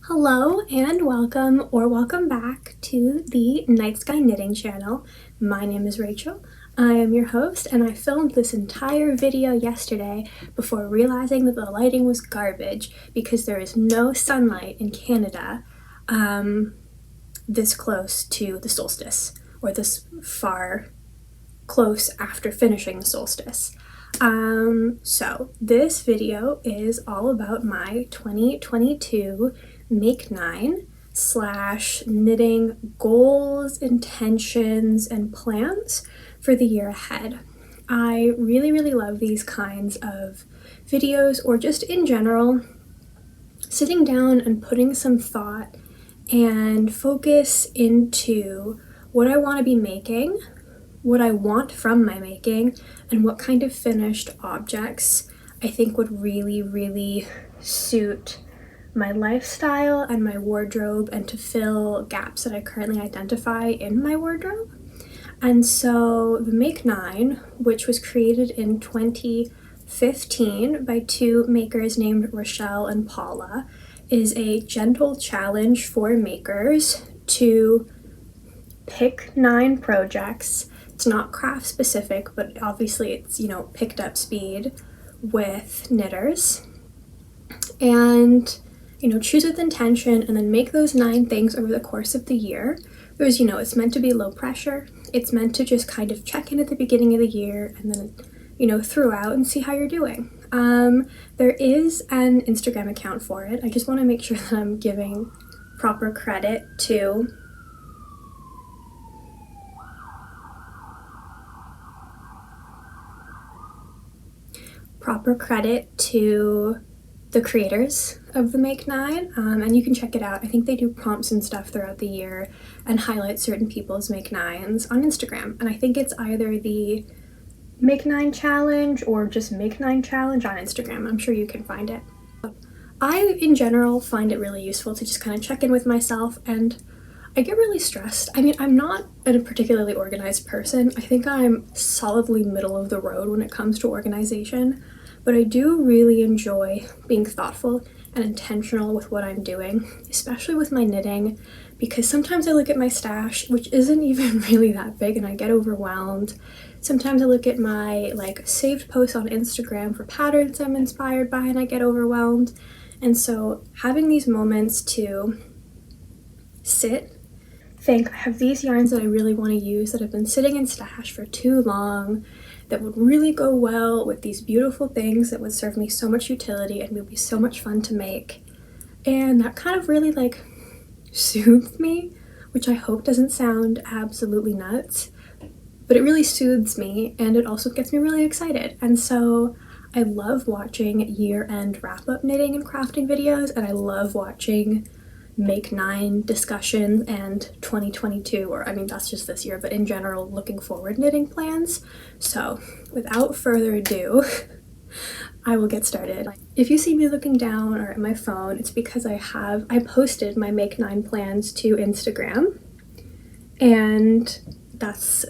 Hello and welcome or welcome back to the Night Sky Knitting channel. My name is Rachel. I am your host and I filmed this entire video yesterday before realizing that the lighting was garbage because there is no sunlight in Canada this close to the solstice, or this far close after finishing the solstice. So this video is all about my 2022 Make 9 / knitting goals, intentions, and plans for the year ahead. I really love these kinds of videos, or just in general, sitting down and putting some thought and focus into what I want to be making, what I want from my making, and what kind of finished objects I think would really suit my lifestyle and my wardrobe, and to fill gaps that I currently identify in my wardrobe. And so the Make 9, which was created in 2015 by two makers named Rochelle and Paula, is a gentle challenge for makers to pick 9 projects. It's not craft specific, but obviously it's, picked up speed with knitters. And choose with intention and then make those 9 things over the course of the year. There's, it's meant to be low pressure. It's meant to just kind of check in at the beginning of the year and then, throughout, and see how you're doing. There is an Instagram account for it. I just want to make sure that I'm giving proper credit to the creators of the Make 9, and you can check it out. I think they do prompts and stuff throughout the year and highlight certain people's Make 9s on Instagram, and I think it's either the Make 9 challenge or just Make 9 challenge on Instagram. I'm sure you can find it. I in general find it really useful to just kind of check in with myself, and I get really stressed. I mean, I'm not a particularly organized person. I think I'm solidly middle of the road when it comes to organization, but I do really enjoy being thoughtful and intentional with what I'm doing, especially with my knitting, because sometimes I look at my stash, which isn't even really that big, and I get overwhelmed. Sometimes I look at my saved posts on Instagram for patterns I'm inspired by, and I get overwhelmed. And so having these moments to sit, think, I have these yarns that I really want to use that have been sitting in stash for too long, that would really go well with these beautiful things that would serve me so much utility and would be so much fun to make. And that kind of really soothes me, which I hope doesn't sound absolutely nuts, but it really soothes me, and it also gets me really excited. And so I love watching year-end wrap-up knitting and crafting videos, and I love watching Make 9 discussions and 2022, or I mean that's just this year, but in general looking forward knitting plans. So without further ado, I will get started. If you see me looking down or at my phone, it's because I posted my Make 9 plans to Instagram, and that's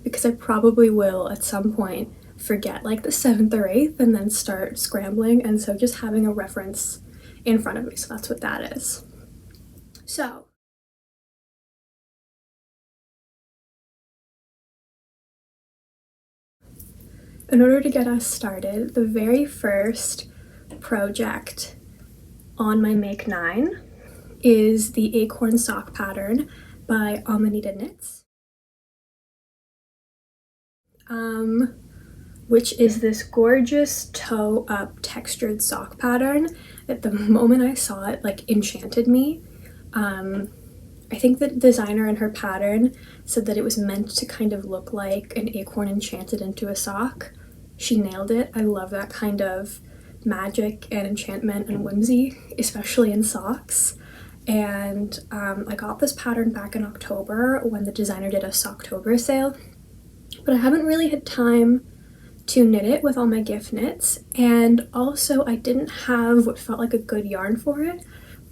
because I probably will at some point forget the 7th or 8th and then start scrambling, and so just having a reference in front of me, so that's what that is. So in order to get us started, the very first project on my Make 9 is the Acorn Sock pattern by Amanita Knits, which is this gorgeous toe-up textured sock pattern that the moment I saw it, enchanted me. I think the designer in her pattern said that it was meant to kind of look like an acorn enchanted into a sock. She nailed it. I love that kind of magic and enchantment and whimsy, especially in socks. And I got this pattern back in October when the designer did a Socktober sale, but I haven't really had time to knit it with all my gift knits, and also I didn't have what felt like a good yarn for it.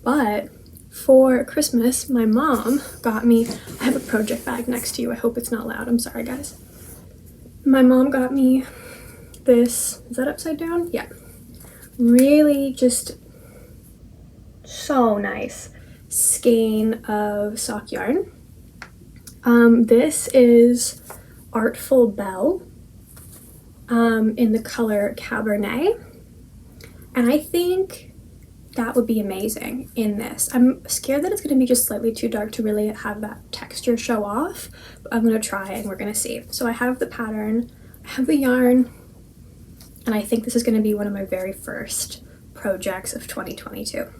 But for Christmas, my mom got me, I have a project bag next to you, I hope it's not loud, I'm sorry guys. My mom got me this, is that upside down? Yeah. Really just So nice skein of sock yarn. This is Artful Belle in the color Cabernet, and I think that would be amazing in this. I'm scared that it's going to be just slightly too dark to really have that texture show off, but I'm going to try it and we're going to see. So I have the pattern, I have the yarn, and I think this is going to be one of my very first projects of 2022.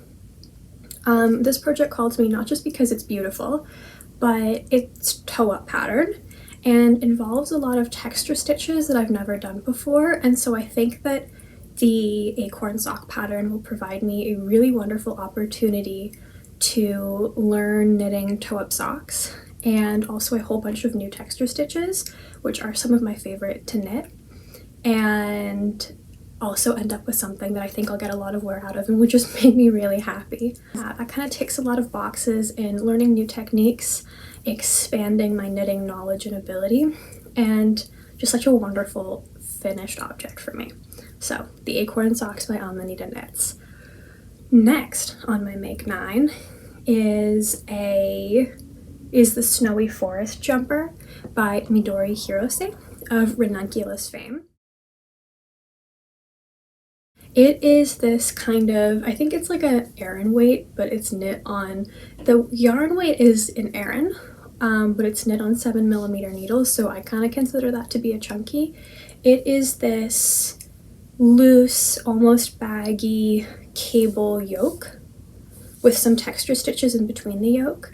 This project called to me not just because it's beautiful, but it's toe-up pattern and involves a lot of texture stitches that I've never done before, and so I think that the Acorn Sock pattern will provide me a really wonderful opportunity to learn knitting toe-up socks, and also a whole bunch of new texture stitches, which are some of my favorite to knit, and also end up with something that I think I'll get a lot of wear out of and would just make me really happy. That kind of ticks a lot of boxes in learning new techniques, expanding my knitting knowledge and ability, and just such a wonderful finished object for me. So the Acorn Socks by On the Knit and Knits. Next on my Make 9 is the Snowy Forest Jumper by Midori Hirose of Ranunculus fame. It is this kind of, I think it's like an Aran weight, but it's knit on, the yarn weight is an Aran, but it's knit on 7mm needles, so I kind of consider that to be a chunky. It is this loose, almost baggy cable yoke with some texture stitches in between the yoke.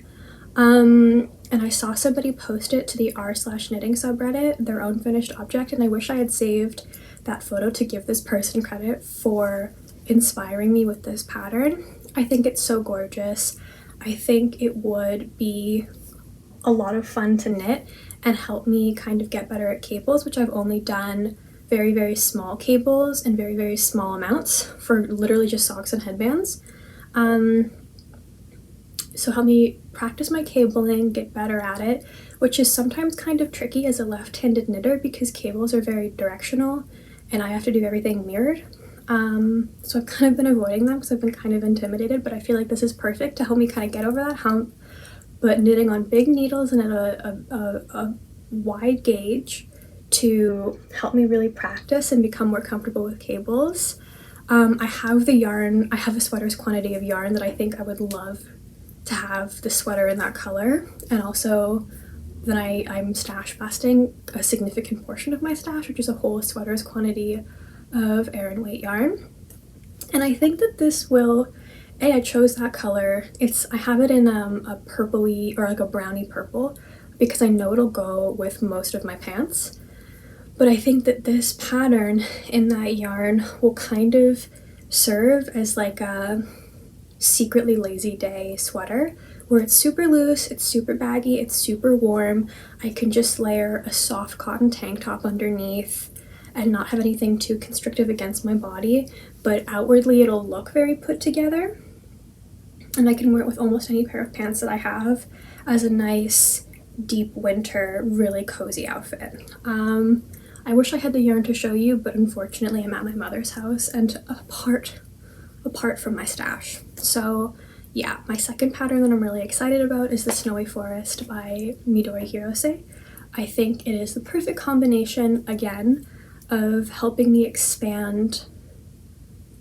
And I saw somebody post it to the r/knitting subreddit, their own finished object, and I wish I had saved that photo to give this person credit for inspiring me with this pattern. I think it's so gorgeous. I think it would be a lot of fun to knit and help me kind of get better at cables, which I've only done very, very small cables in very, very small amounts for literally just socks and headbands. So help me practice my cabling, get better at it, which is sometimes kind of tricky as a left-handed knitter because cables are very directional and I have to do everything mirrored. So I've kind of been avoiding them because I've been kind of intimidated, but I feel like this is perfect to help me kind of get over that hump, but knitting on big needles and at a wide gauge to help me really practice and become more comfortable with cables. I have the yarn, I have a sweater's quantity of yarn that I think I would love to have the sweater in that color, and also then I'm stash busting a significant portion of my stash, which is a whole sweater's quantity of Aran weight yarn. And I think that this will, I chose that color. I have it in a purpley or like a browny purple because I know it'll go with most of my pants. But I think that this pattern in that yarn will kind of serve as like a secretly lazy day sweater where it's super loose, it's super baggy, it's super warm. I can just layer a soft cotton tank top underneath and not have anything too constrictive against my body, but outwardly it'll look very put together. And I can wear it with almost any pair of pants that I have as a nice deep winter, really cozy outfit. I wish I had the yarn to show you, but unfortunately I'm at my mother's house and apart from my stash. So yeah, my second pattern that I'm really excited about is the Snowy Forest by Midori Hirose. I think it is the perfect combination, again, of helping me expand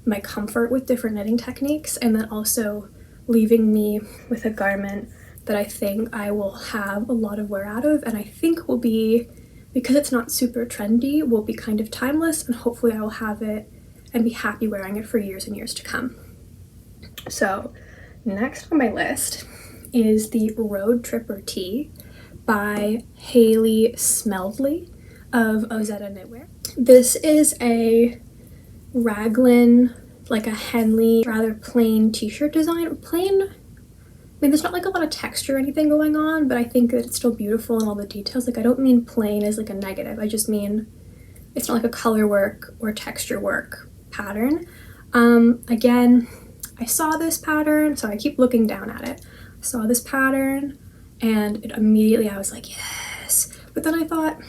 my comfort with different knitting techniques and then also leaving me with a garment that I think I will have a lot of wear out of, and I think will be, because it's not super trendy, will be kind of timeless, and hopefully I will have it and be happy wearing it for years and years to come. So next on my list is the Road Tripper Tee by Hayley Smeldley of Ozetta Knitwear. This is a Raglan, like a Henley, rather plain t-shirt design. Plain, I mean, there's not like a lot of texture or anything going on, but I think that it's still beautiful in all the details. Like, I don't mean plain as like a negative, I just mean it's not like a color work or texture work pattern. Again, I saw this pattern, so I keep looking down at it. I saw this pattern and immediately I was like, yes. But then I thought,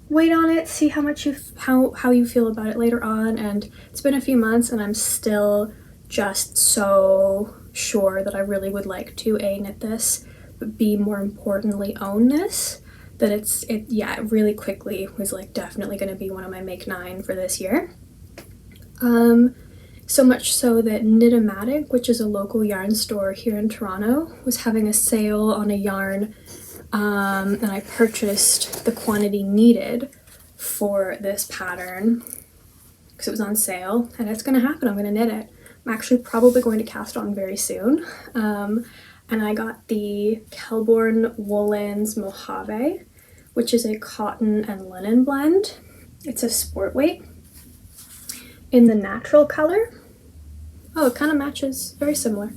wait on it, see how you feel about it later on, and it's been a few months and I'm still just so sure that I really would like to A, knit this, but B, more importantly, own this, that it really quickly was like definitely going to be one of my Make 9 for this year. So much so that Knit-O-Matic, which is a local yarn store here in Toronto, was having a sale on a yarn, and I purchased the quantity needed for this pattern because it was on sale, and it's going to happen. I'm going to knit it. I'm actually probably going to cast on very soon. And I got the Kelbourne Woolens Mojave, which is a cotton and linen blend. It's a sport weight in the natural color. Oh, it kind of matches, very similar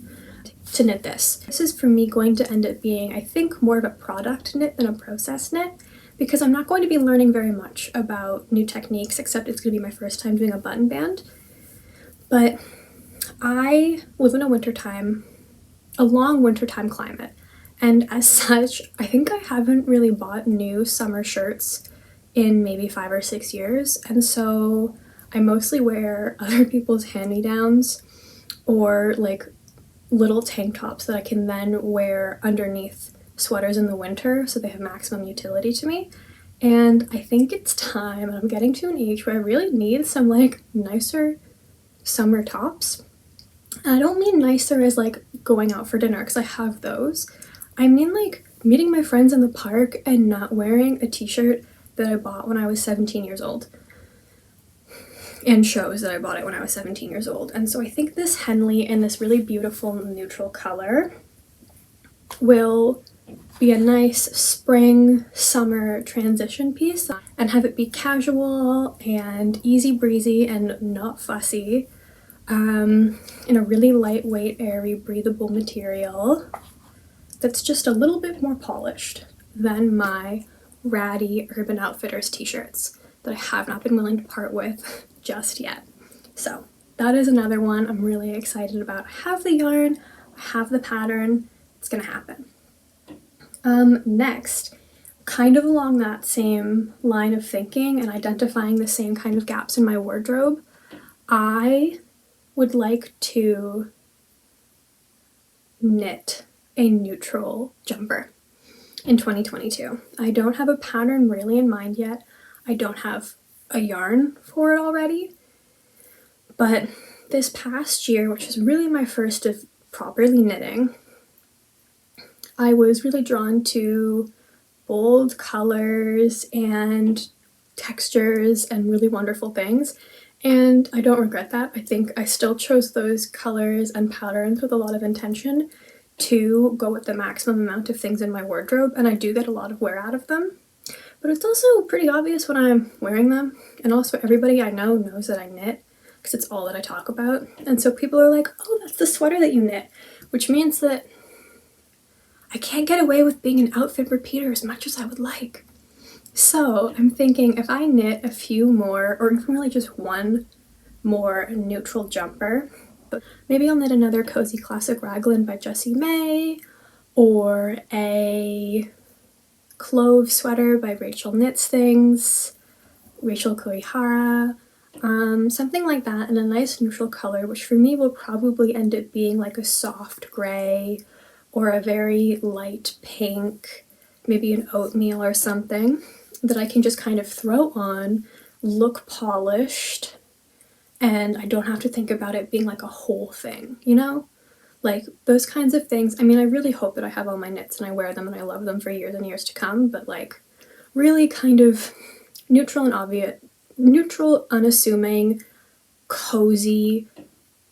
to knit this. This is for me going to end up being, I think, more of a product knit than a process knit, because I'm not going to be learning very much about new techniques, except it's going to be my first time doing a button band. But I live in a long wintertime climate, and as such, I think I haven't really bought new summer shirts in maybe 5 or 6 years, and so I mostly wear other people's hand-me-downs or like little tank tops that I can then wear underneath sweaters in the winter, so they have maximum utility to me. And I think it's time, and I'm getting to an age where I really need some like nicer summer tops. And I don't mean nicer as like going out for dinner, because I have those. I mean like meeting my friends in the park and not wearing a t-shirt that I bought when I was 17 years old. And shows that I bought it when I was 17 years old. And so I think this Henley in this really beautiful neutral color will be a nice spring summer transition piece, and have it be casual and easy breezy and not fussy, in a really lightweight, airy, breathable material that's just a little bit more polished than my ratty Urban Outfitters t-shirts that I have not been willing to part with just yet. So that is another one I'm really excited about. I have the yarn, I have the pattern, it's gonna happen. Next, kind of along that same line of thinking and identifying the same kind of gaps in my wardrobe, I would like to knit a neutral jumper in 2022. I don't have a pattern really in mind yet. I don't have a yarn for it already, but this past year, which is really my first of properly knitting, I was really drawn to bold colors and textures and really wonderful things, and I don't regret that. I think I still chose those colors and patterns with a lot of intention to go with the maximum amount of things in my wardrobe, and I do get a lot of wear out of them. But it's also pretty obvious when I'm wearing them, and also everybody I know knows that I knit because it's all that I talk about. And so people are like, oh, that's the sweater that you knit, which means that I can't get away with being an outfit repeater as much as I would like. So I'm thinking if I knit a few more, or even really just one more neutral jumper, but maybe I'll knit another Cozy Classic Raglan by Jessie, or a Clove sweater by Rachel Knits Things, Rachel Koihara, something like that in a nice neutral color, which for me will probably end up being like a soft gray or a very light pink, maybe an oatmeal or something that I can just kind of throw on, look polished, and I don't have to think about it being like a whole thing, you know? Like those kinds of things. I mean, I really hope that I have all my knits and I wear them and I love them for years and years to come, but like really kind of neutral and obvious, neutral, unassuming, cozy,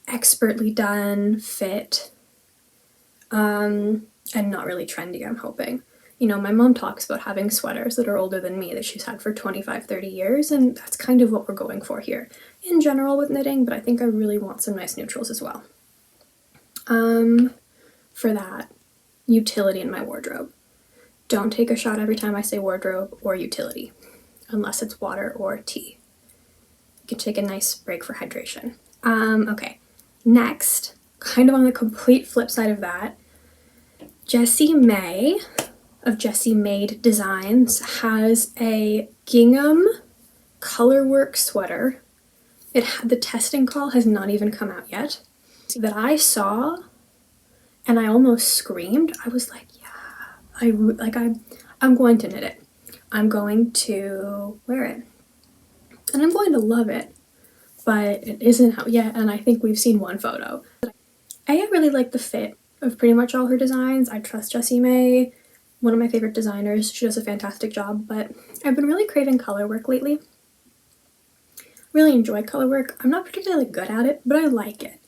expertly done fit, and not really trendy, I'm hoping. You know, my mom talks about having sweaters that are older than me that she's had for 25, 30 years, and that's kind of what we're going for here in general with knitting, but I think I really want some nice neutrals as well. For that, utility in my wardrobe. Don't take a shot every time I say wardrobe or utility, unless it's water or tea. You can take a nice break for hydration. Okay, next, kind of on the complete flip side of that, Jessie of Jessie Maed Designs has a gingham colorwork sweater. The testing call has not even come out yet. that I saw and I almost screamed. I was like, yeah, I'm going to knit it. I'm going to wear it. And I'm going to love it. But it isn't out yet, and I think we've seen one photo. I really like the fit of pretty much all her designs. I trust Jessie May, one of my favorite designers. She does a fantastic job, but I've been really craving color work lately. Really enjoy color work. I'm not particularly good at it, but I like it.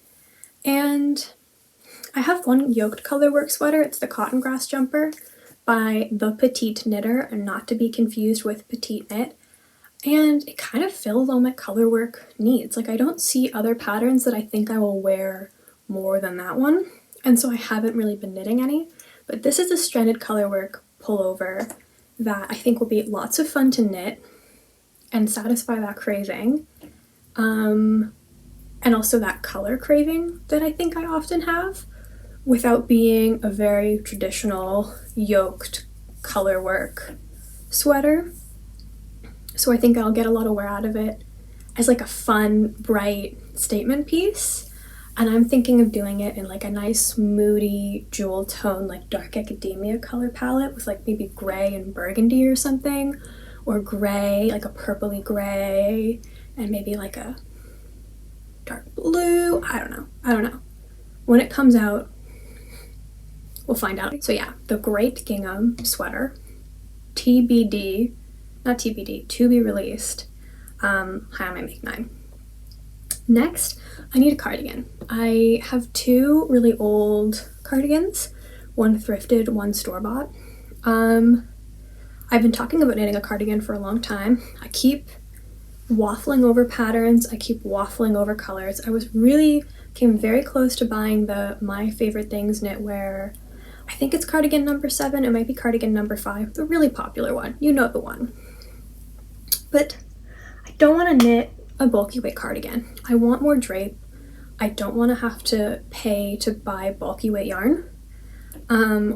And I have one yoked color work sweater. It's the Cotton Grass Jumper by The Petite Knitter, and not to be confused with Petite Knit. And it kind of fills all my color work needs. Like, I don't see other patterns that I think I will wear more than that one. And so I haven't really been knitting any. But this is a stranded color work pullover that I think will be lots of fun to knit and satisfy that craving. And also that color craving that I think I often have, without being a very traditional yoked color work sweater. So I think I'll get a lot of wear out of it as like a fun, bright statement piece. And I'm thinking of doing it in like a nice, moody, jewel tone, like dark academia color palette with like maybe gray and burgundy or something. Or gray, like a purpley gray, and maybe like a dark blue. I don't know. When it comes out, we'll find out. So yeah, the Grape Gingham sweater, TBD, not TBD, to be released, high on my Make 9. Next, I need a cardigan. I have two really old cardigans, one thrifted, one store-bought. I've been talking about knitting a cardigan for a long time. I keep waffling over patterns, I keep waffling over colors. Came very close to buying the My Favorite Things knitwear. I think it's cardigan number 7, it might be cardigan number 5, the really popular one, you know the one. But I don't want to knit a bulky weight cardigan. I want more drape. I don't want to have to pay to buy bulky weight yarn,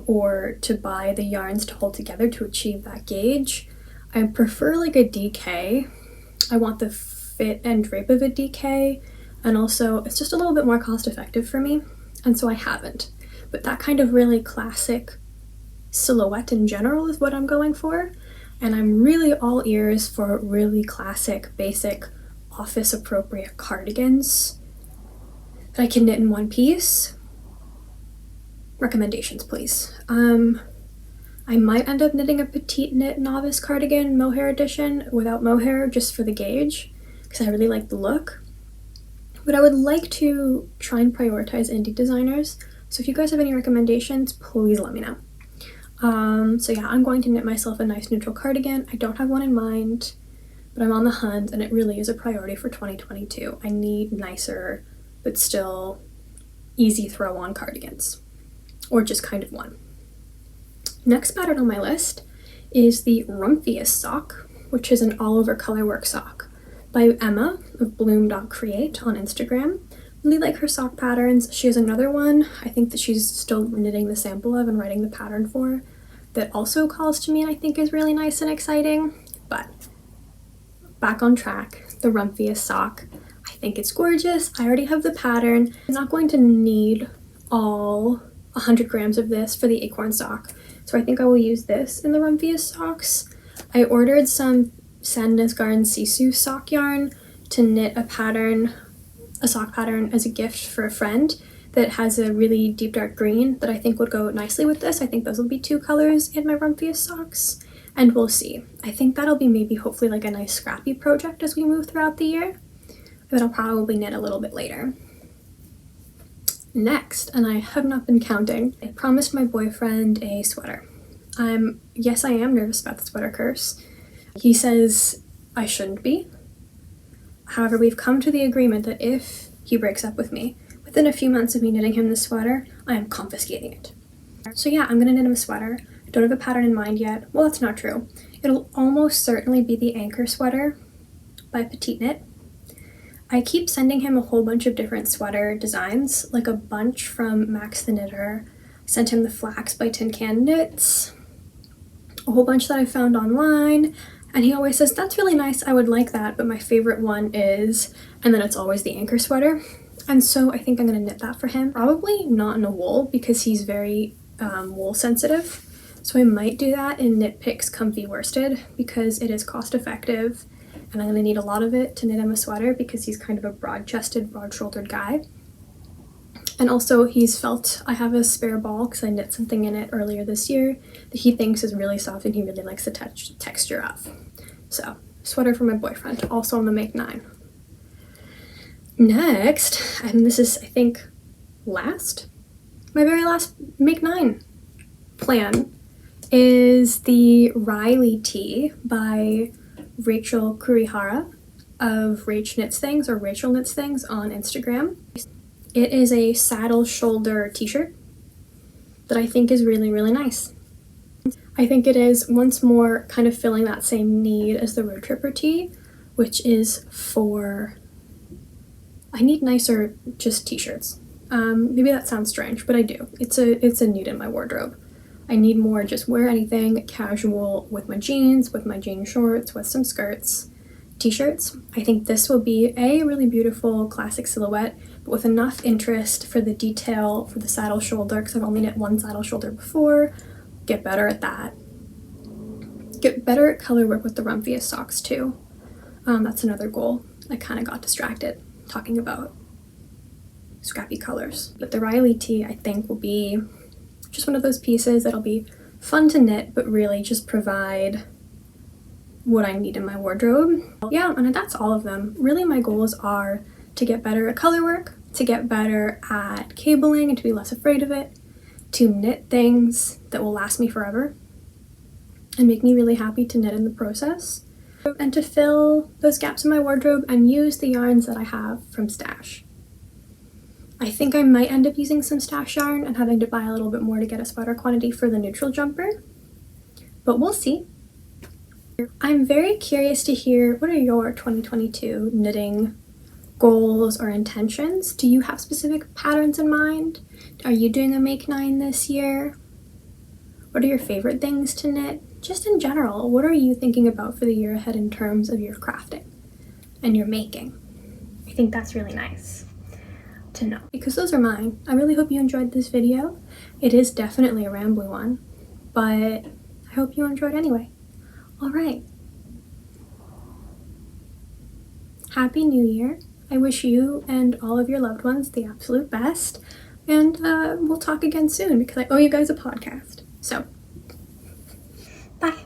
or to buy the yarns to hold together to achieve that gauge. I prefer like a DK. I want the fit and drape of a DK, and also it's just a little bit more cost effective for me, and so I haven't. But that kind of really classic silhouette in general is what I'm going for. And I'm really all ears for really classic, basic, office-appropriate cardigans that I can knit in one piece. Recommendations, please. I might end up knitting a petite knit novice cardigan mohair edition without mohair just for the gauge, because I really like the look. But I would like to try and prioritize indie designers. So if you guys have any recommendations, please let me know. So yeah, I'm going to knit myself a nice neutral cardigan. I don't have one in mind, but I'm on the hunt, and it really is a priority for 2022. I need nicer, but still easy throw-on cardigans, or just kind of one. Next pattern on my list is the Rumphius Sock, which is an all-over colorwork sock by Emma of bloom.create on Instagram. Really like her sock patterns. She has another one I think that she's still knitting the sample of and writing the pattern for that also calls to me and I think is really nice and exciting. But back on track, the Rumphius sock. I think it's gorgeous. I already have the pattern. I'm not going to need all 100 grams of this for the Acorn sock, so I think I will use this in the Rumphius socks. I ordered some Sandnes Garden Sisu sock yarn to knit a sock pattern as a gift for a friend that has a really deep dark green that I think would go nicely with this. I think those will be 2 colors in my Rumphius socks, and we'll see. I think that'll be maybe hopefully like a nice scrappy project as we move throughout the year that I'll probably knit a little bit later. Next, and I have not been counting, I promised my boyfriend a sweater. Yes, I am nervous about the sweater curse. He says I shouldn't be. However, we've come to the agreement that if he breaks up with me, within a few months of me knitting him this sweater, I am confiscating it. So yeah, I'm gonna knit him a sweater. I don't have a pattern in mind yet. Well, that's not true. It'll almost certainly be the Anchor sweater by Petite Knit. I keep sending him a whole bunch of different sweater designs, like a bunch from Max the Knitter. I sent him the Flax by Tin Can Knits, a whole bunch that I found online, and he always says, that's really nice, I would like that, but my favorite one is, and then it's always the Anchor sweater. And so I think I'm going to knit that for him. Probably not in a wool because he's very wool sensitive. So I might do that in Knit Picks Comfy Worsted because it is cost effective and I'm going to need a lot of it to knit him a sweater because he's kind of a broad-chested, broad-shouldered guy. And also he's felt, I have a spare ball because I knit something in it earlier this year that he thinks is really soft and he really likes the texture of. So, sweater for my boyfriend, also on the Make 9. Next, and this is, I think, my very last Make 9 plan is the Riley tee by Rachel Kurihara of Rach Knits Things or Rachel Knits Things on Instagram. It is a saddle shoulder t-shirt that I think is really, really nice. I think it is once more kind of filling that same need as the Road Tripper tee, which is for, I need nicer just t-shirts. Maybe that sounds strange, but I do. It's a need in my wardrobe. I need more just wear anything casual with my jeans shorts, with some skirts, t-shirts. I think this will be a really beautiful classic silhouette, but with enough interest for the detail for the saddle shoulder, because I've only knit one saddle shoulder before. Get better at that. Get better at color work with the Rumphius socks too. That's another goal. I kind of got distracted talking about scrappy colors. But the Riley tee I think will be just one of those pieces that'll be fun to knit, but really just provide what I need in my wardrobe. Yeah, and that's all of them. Really my goals are to get better at color work, to get better at cabling and to be less afraid of it, to knit things that will last me forever and make me really happy to knit in the process, and to fill those gaps in my wardrobe and use the yarns that I have from stash. I think I might end up using some stash yarn and having to buy a little bit more to get a sweater quantity for the neutral jumper, but we'll see. I'm very curious to hear, what are your 2022 knitting goals or intentions? Do you have specific patterns in mind? Are you doing a Make 9 this year? What are your favorite things to knit? Just in general, what are you thinking about for the year ahead in terms of your crafting and your making? I think that's really nice to know, because those are mine. I really hope you enjoyed this video. It is definitely a rambly one, but I hope you enjoyed anyway. All right. Happy New Year. I wish you and all of your loved ones the absolute best, and we'll talk again soon because I owe you guys a podcast. So, bye.